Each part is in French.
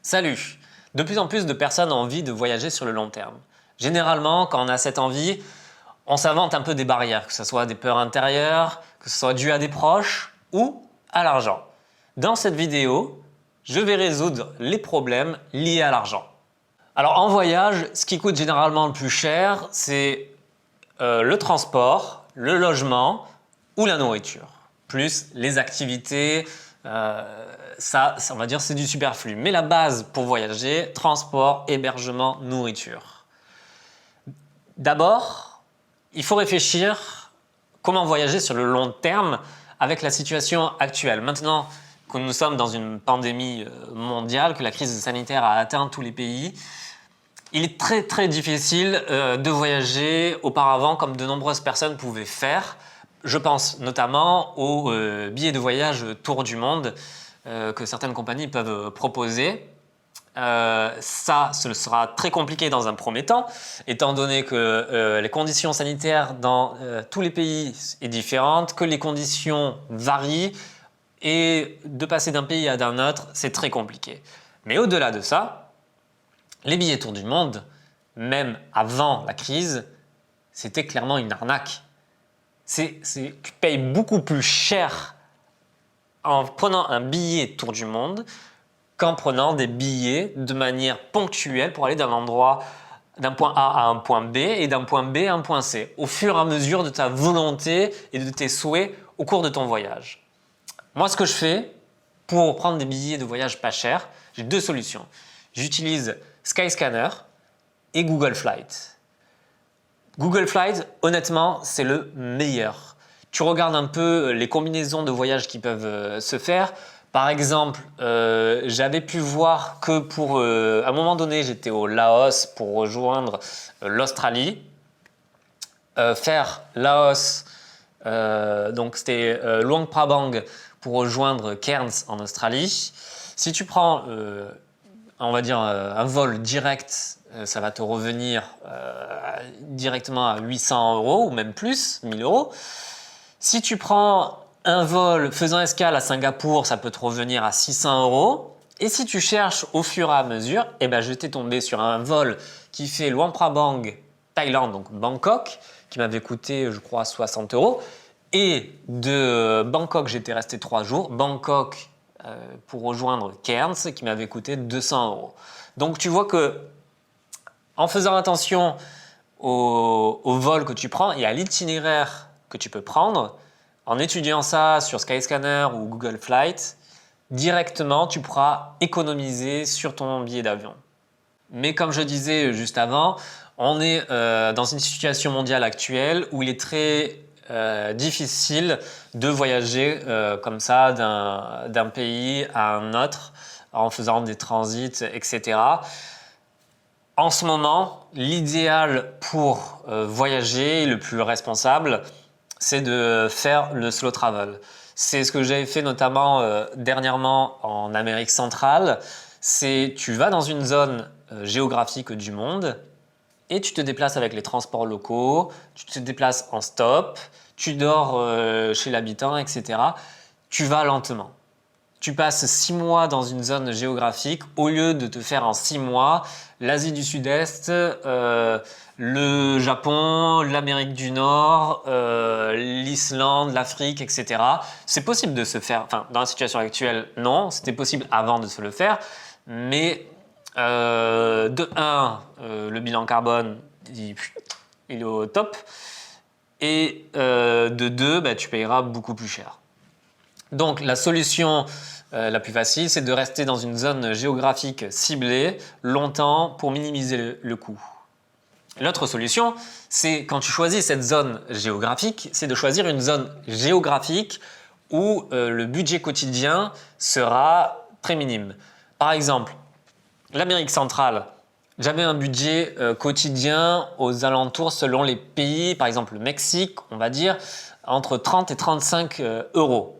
Salut! De plus en plus de personnes ont envie de voyager sur le long terme. Généralement, quand on a cette envie, on s'invente un peu des barrières, que ce soit des peurs intérieures, que ce soit dû à des proches ou à l'argent. Dans cette vidéo, je vais résoudre les problèmes liés à l'argent. Alors en voyage, ce qui coûte généralement le plus cher, c'est le transport, le logement ou la nourriture, plus les activités. Ça, on va dire, c'est du superflu. Mais la base pour voyager, transport, hébergement, nourriture. D'abord, il faut réfléchir comment voyager sur le long terme avec la situation actuelle. Maintenant que nous sommes dans une pandémie mondiale, que la crise sanitaire a atteint tous les pays, il est très difficile de voyager auparavant comme de nombreuses personnes pouvaient faire. Je pense notamment aux billets de voyage tour du monde que certaines compagnies peuvent proposer. Ce sera très compliqué dans un premier temps, étant donné que les conditions sanitaires dans tous les pays sont différentes, que les conditions varient, et de passer d'un pays à d'un autre, c'est très compliqué. Mais au-delà de ça, les billets tour du monde, même avant la crise, c'était clairement une arnaque. Tu payes beaucoup plus cher en prenant un billet tour du monde qu'en prenant des billets de manière ponctuelle pour aller d'un point A à un point B et d'un point B à un point C, au fur et à mesure de ta volonté et de tes souhaits au cours de ton voyage. Moi, ce que je fais pour prendre des billets de voyage pas chers, j'ai deux solutions. J'utilise Skyscanner et Google Flight. Google Flight, honnêtement, c'est le meilleur. Tu regardes un peu les combinaisons de voyages qui peuvent se faire. Par exemple, j'avais pu voir que pour à un moment donné, j'étais au Laos pour rejoindre l'Australie. Faire Laos, donc c'était Luang Prabang pour rejoindre Cairns en Australie. Si tu prends, on va dire, un vol direct, ça va te revenir directement à 800 € ou même plus, 1000 €. Si tu prends un vol faisant escale à Singapour, ça peut te revenir à 600 €. Et si tu cherches au fur et à mesure, je t'ai tombé sur un vol qui fait Luang Prabang, Thaïlande, donc Bangkok, qui m'avait coûté, je crois, 60 €. Et de Bangkok, j'étais resté 3 jours. Bangkok pour rejoindre Cairns, qui m'avait coûté 200 €. Donc tu vois que en faisant attention au vol que tu prends et à l'itinéraire que tu peux prendre, en étudiant ça sur Skyscanner ou Google Flight, directement tu pourras économiser sur ton billet d'avion. Mais comme je disais juste avant, on est dans une situation mondiale actuelle où il est très difficile de voyager comme ça d'un pays à un autre en faisant des transits, etc. En ce moment, l'idéal pour voyager, le plus responsable, c'est de faire le slow travel. C'est ce que j'avais fait notamment dernièrement en Amérique centrale. C'est tu vas dans une zone géographique du monde et tu te déplaces avec les transports locaux, tu te déplaces en stop, tu dors chez l'habitant, etc. Tu vas lentement. Tu passes 6 mois dans une zone géographique au lieu de te faire en 6 mois l'Asie du Sud-Est, le Japon, l'Amérique du Nord, l'Islande, l'Afrique, etc. C'est possible de se faire, enfin dans la situation actuelle, non, c'était possible avant de se le faire, mais de 1, le bilan carbone, il est au top, et de 2, tu payeras beaucoup plus cher. Donc la solution la plus facile, c'est de rester dans une zone géographique ciblée longtemps pour minimiser le coût. L'autre solution, c'est quand tu choisis cette zone géographique, c'est de choisir une zone géographique où le budget quotidien sera très minime. Par exemple, l'Amérique centrale, j'avais un budget quotidien aux alentours selon les pays, par exemple le Mexique, on va dire, entre 30 et 35 €.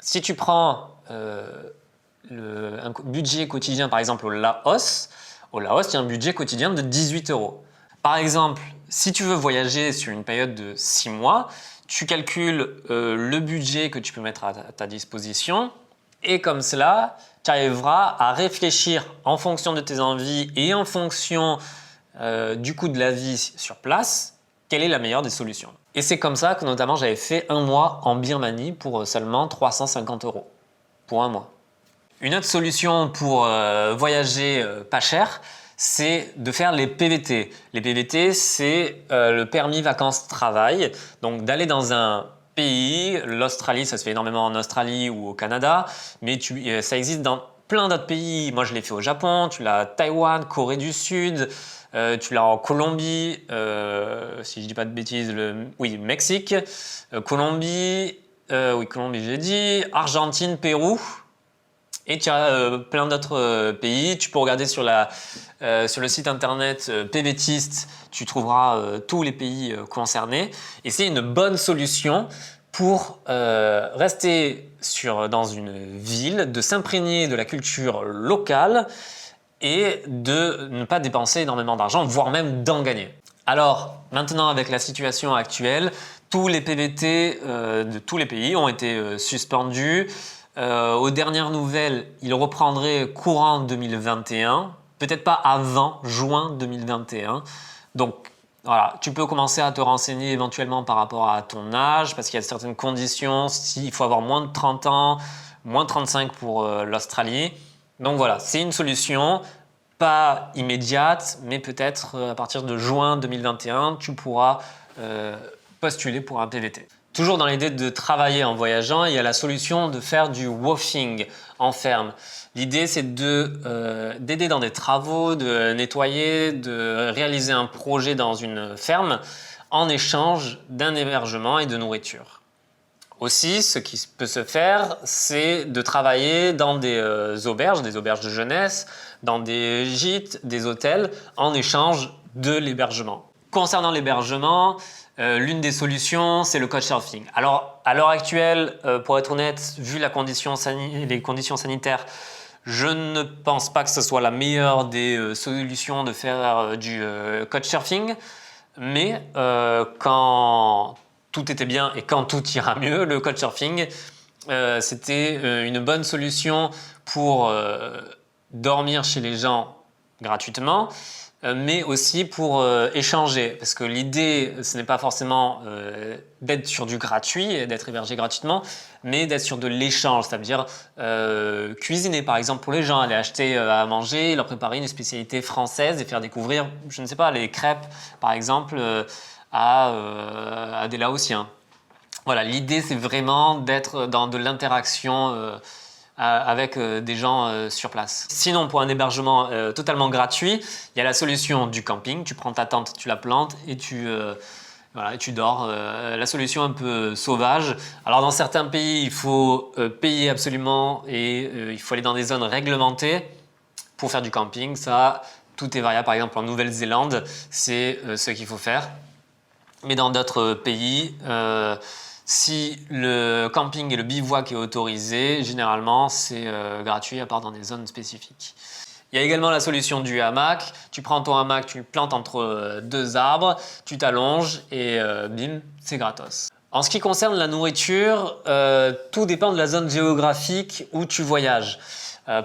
Si tu prends un budget quotidien, par exemple au Laos, il y a un budget quotidien de 18 €. Par exemple, si tu veux voyager sur une période de 6 mois, tu calcules le budget que tu peux mettre à ta disposition Et comme cela, tu arriveras à réfléchir en fonction de tes envies et en fonction du coût de la vie sur place, quelle est la meilleure des solutions. Et c'est comme ça que notamment j'avais fait un mois en Birmanie pour seulement 350 € pour un mois. Une autre solution pour voyager pas cher, c'est de faire les PVT. Les PVT, c'est le permis vacances-travail. Donc d'aller dans un pays, l'Australie, ça se fait énormément en Australie ou au Canada, mais ça existe dans plein d'autres pays. Moi, je l'ai fait au Japon, tu l'as à Taïwan, Corée du Sud, tu l'as en Colombie, si je dis pas de bêtises, oui, Mexique, Colombie, oui, Colombie j'ai dit, Argentine, Pérou. Et tu as plein d'autres pays. Tu peux regarder sur le site internet PVTist, tu trouveras tous les pays concernés. Et c'est une bonne solution pour rester dans une ville, de s'imprégner de la culture locale et de ne pas dépenser énormément d'argent, voire même d'en gagner. Alors maintenant, avec la situation actuelle, tous les PVT de tous les pays ont été suspendus. Aux dernières nouvelles, il reprendrait courant 2021, peut-être pas avant juin 2021. Donc voilà, tu peux commencer à te renseigner éventuellement par rapport à ton âge, parce qu'il y a certaines conditions, il faut avoir moins de 30 ans, moins de 35 pour l'Australie. Donc voilà, c'est une solution, pas immédiate, mais peut-être à partir de juin 2021, tu pourras postuler pour un PVT. Toujours dans l'idée de travailler en voyageant, il y a la solution de faire du woofing en ferme. L'idée, c'est d'aider dans des travaux, de nettoyer, de réaliser un projet dans une ferme en échange d'un hébergement et de nourriture. Aussi, ce qui peut se faire, c'est de travailler dans des auberges de jeunesse, dans des gîtes, des hôtels, en échange de l'hébergement. Concernant l'hébergement, l'une des solutions, c'est le couchsurfing. Alors, à l'heure actuelle, pour être honnête, vu les conditions sanitaires, je ne pense pas que ce soit la meilleure des solutions de faire du couchsurfing. Mais quand tout était bien et quand tout ira mieux, le couchsurfing, c'était une bonne solution pour dormir chez les gens gratuitement, mais aussi pour échanger. Parce que l'idée, ce n'est pas forcément d'être sur du gratuit et d'être hébergé gratuitement, mais d'être sur de l'échange, c'est-à-dire cuisiner par exemple pour les gens, aller acheter à manger, leur préparer une spécialité française et faire découvrir, je ne sais pas, les crêpes par exemple à des Laotiens. Voilà, l'idée c'est vraiment d'être dans de l'interaction avec des gens sur place. Sinon, pour un hébergement totalement gratuit, il y a la solution du camping. Tu prends ta tente, tu la plantes et tu dors. La solution un peu sauvage. Alors dans certains pays, il faut payer absolument et il faut aller dans des zones réglementées pour faire du camping. Ça, tout est variable. Par exemple, en Nouvelle-Zélande, c'est ce qu'il faut faire. Mais dans d'autres pays, si le camping et le bivouac est autorisé, généralement c'est gratuit à part dans des zones spécifiques. Il y a également la solution du hamac. Tu prends ton hamac, tu le plantes entre deux arbres, tu t'allonges et bim, c'est gratos. En ce qui concerne la nourriture, tout dépend de la zone géographique où tu voyages.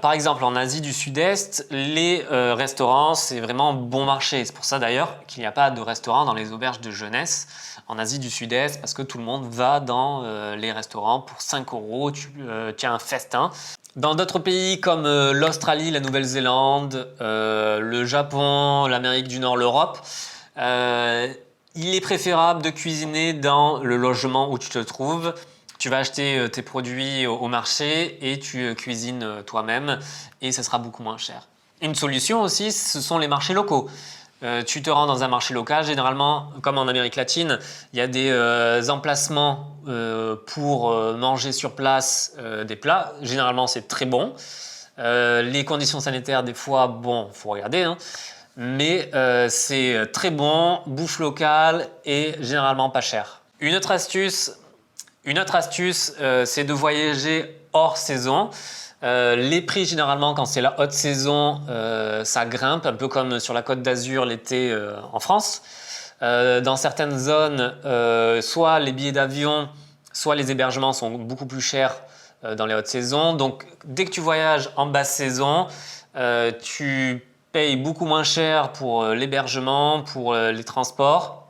Par exemple, en Asie du Sud-Est, les restaurants, c'est vraiment bon marché. C'est pour ça d'ailleurs qu'il n'y a pas de restaurants dans les auberges de jeunesse en Asie du Sud-Est, parce que tout le monde va dans les restaurants pour 5 €, tu as un festin. Dans d'autres pays comme l'Australie, la Nouvelle-Zélande, le Japon, l'Amérique du Nord, l'Europe, il est préférable de cuisiner dans le logement où tu te trouves. Tu vas acheter tes produits au marché et tu cuisines toi-même et ça sera beaucoup moins cher. Une solution aussi, ce sont les marchés locaux. Tu te rends dans un marché local, généralement, comme en Amérique latine, il y a des emplacements pour manger sur place des plats. Généralement, c'est très bon. Les conditions sanitaires, des fois, bon, faut regarder, hein. Mais c'est très bon, bouffe locale et généralement pas cher. Une autre astuce, c'est de voyager hors saison. Les prix, généralement, quand c'est la haute saison, ça grimpe, un peu comme sur la Côte d'Azur l'été en France. Dans certaines zones, soit les billets d'avion, soit les hébergements sont beaucoup plus chers dans les hautes saisons. Donc dès que tu voyages en basse saison, tu payes beaucoup moins cher pour l'hébergement, pour les transports.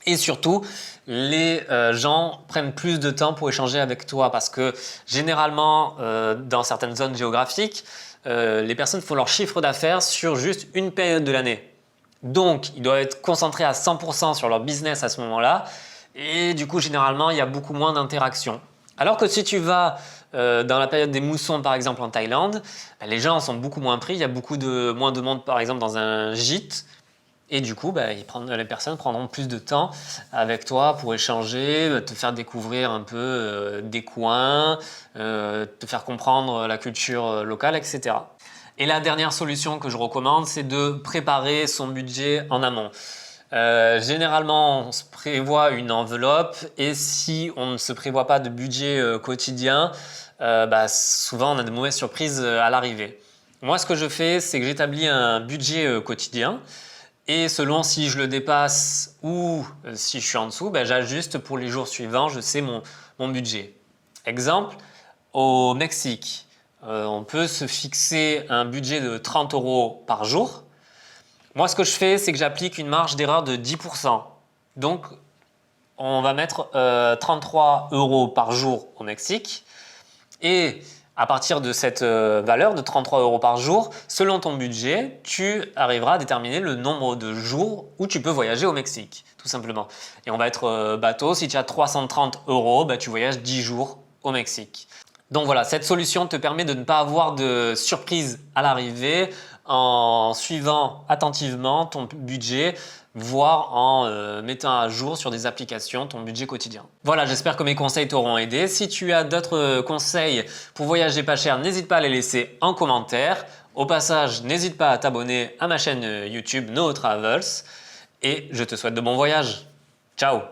Et surtout, les gens prennent plus de temps pour échanger avec toi parce que généralement, dans certaines zones géographiques, les personnes font leur chiffre d'affaires sur juste une période de l'année. Donc, ils doivent être concentrés à 100% sur leur business à ce moment-là. Et du coup, généralement, il y a beaucoup moins d'interactions. Alors que si tu vas dans la période des moussons, par exemple en Thaïlande, les gens sont beaucoup moins pris. Il y a moins de monde, par exemple, dans un gîte. Et du coup, les personnes prendront plus de temps avec toi pour échanger, te faire découvrir un peu des coins, te faire comprendre la culture locale, etc. Et la dernière solution que je recommande, c'est de préparer son budget en amont. Généralement, on se prévoit une enveloppe et si on ne se prévoit pas de budget quotidien, souvent on a de mauvaises surprises à l'arrivée. Moi, ce que je fais, c'est que j'établis un budget quotidien. Et selon si je le dépasse ou si je suis en dessous, j'ajuste pour les jours suivants, je sais mon budget. Exemple, au Mexique, on peut se fixer un budget de 30 € par jour. Moi, ce que je fais, c'est que j'applique une marge d'erreur de 10%. Donc, on va mettre 33 € par jour au Mexique. Et à partir de cette valeur de 33 € par jour, selon ton budget, tu arriveras à déterminer le nombre de jours où tu peux voyager au Mexique, tout simplement. Et on va être bateau, si tu as 330 €, tu voyages 10 jours au Mexique. Donc voilà, cette solution te permet de ne pas avoir de surprise à l'arrivée en suivant attentivement ton budget, voire en mettant à jour sur des applications ton budget quotidien. Voilà, j'espère que mes conseils t'auront aidé. Si tu as d'autres conseils pour voyager pas cher, n'hésite pas à les laisser en commentaire. Au passage, n'hésite pas à t'abonner à ma chaîne YouTube No Travels et je te souhaite de bons voyages. Ciao!